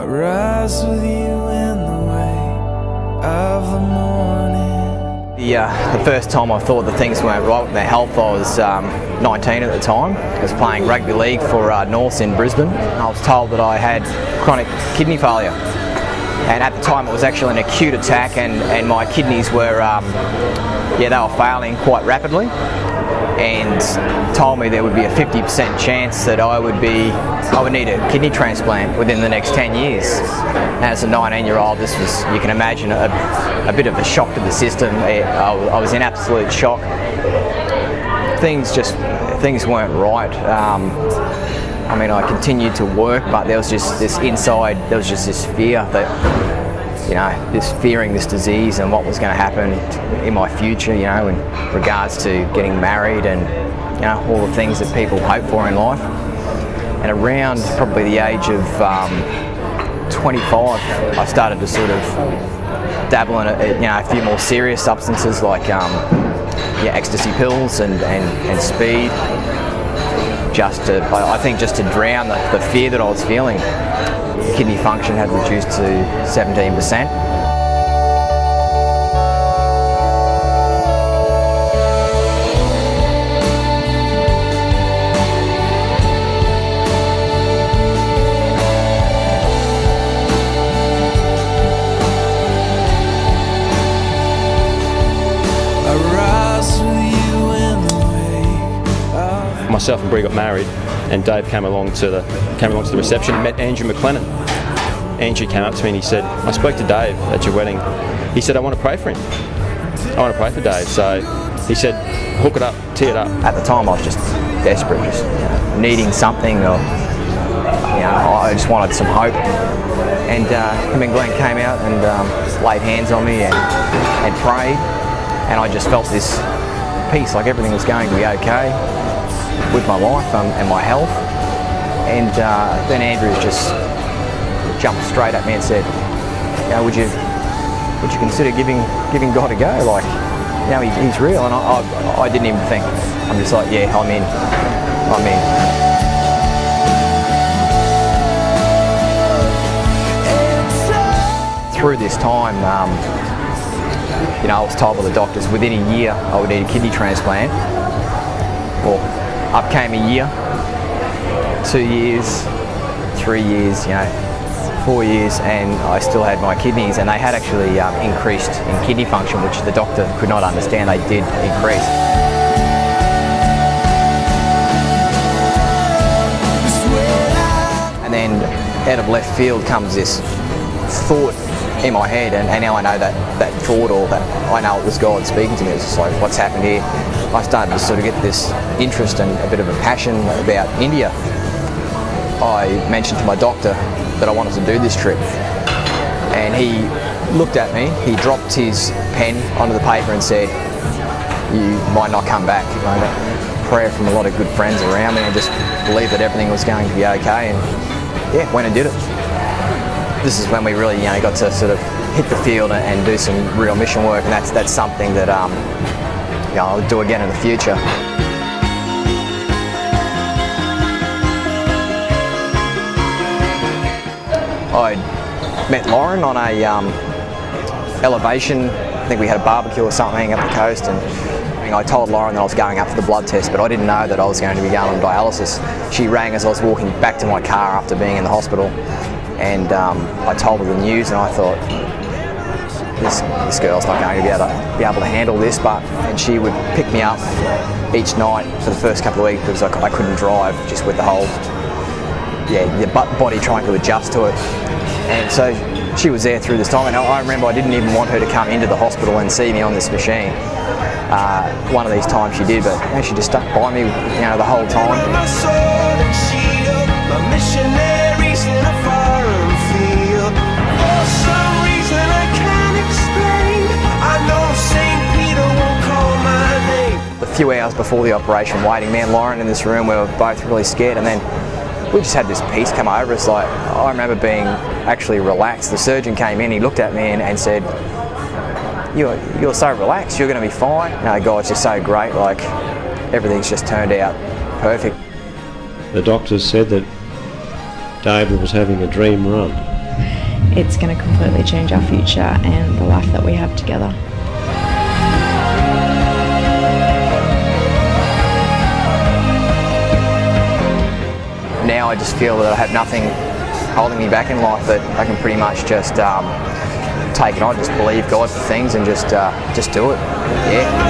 I rise with you in the way of the morning. The first time I thought that things weren't right with my health, I was 19 at the time. I was playing rugby league for Norths in Brisbane. I was told that I had chronic kidney failure. And at the time it was actually an acute attack, and my kidneys were, they were failing quite rapidly, and told me there would be a 50% chance that I would need a kidney transplant within the next 10 years. As a 19-year-old, this was, you can imagine, a bit of a shock to the system. I was in absolute shock. Things weren't right. I continued to work, but there was just this fear that, this fearing this disease and what was going to happen in my future, in regards to getting married and, all the things that people hope for in life. And around probably the age of 25, I started to sort of dabble in a few more serious substances like ecstasy pills and speed. Just to drown the fear that I was feeling. Kidney function had reduced to 17%. Myself and Bree got married, and Dave came along to the reception and met Andrew McLennan. Andrew came up to me and he said, "I spoke to Dave at your wedding." He said, "I want to pray for him. I want to pray for Dave." So he said, "Hook it up, tee it up." At the time I was just desperate, just needing something, or I just wanted some hope. And him and Glenn came out and laid hands on me and prayed, and I just felt this peace, like everything was going to be okay with my life and my health. And then Andrew just jumped straight at me and said, would you consider giving God a go? Like, he's real. And I didn't even think. I'm just like, yeah, I'm in. Through this time, I was told by the doctors within a year I would need a kidney transplant. Well, up came a year, 2 years, 3 years, 4 years, and I still had my kidneys, and they had actually increased in kidney function, which the doctor could not understand. They did increase. And then out of left field comes this thought in my head, and now I know that thought, or that I know it was God speaking to me. It's just like, what's happened here? I started to sort of get this interest and a bit of a passion about India. I mentioned to my doctor that I wanted to do this trip, and he looked at me, he dropped his pen onto the paper and said, "You might not come back." I got prayer from a lot of good friends around me, and just believed that everything was going to be okay, and went and did it. This is when we really got to sort of hit the field and do some real mission work, and that's something that I'll do again in the future. I met Lauren on a elevation. I think we had a barbecue or something up the coast, and I told Lauren that I was going up for the blood test, but I didn't know that I was going to be going on dialysis. She rang as I was walking back to my car after being in the hospital, and I told her the news, and I thought, this girl's not going to be able to handle this, and she would pick me up each night for the first couple of weeks because I couldn't drive, just with the whole, your body trying to adjust to it. And so she was there through this time, and I remember I didn't even want her to come into the hospital and see me on this machine. One of these times she did, but she just stuck by me, the whole time. A few hours before the operation, waiting, me and Lauren in this room, we were both really scared, and then we just had this peace come over us. Like, I remember being actually relaxed. The surgeon came in, he looked at me and said, you're so relaxed, you're going to be fine. God's just so great, like everything's just turned out perfect. The doctors said that David was having a dream run. it's going to completely change our future and the life that we have together. Now I just feel that I have nothing holding me back in life, that I can pretty much just take it on, just believe God for things and just do it. Yeah.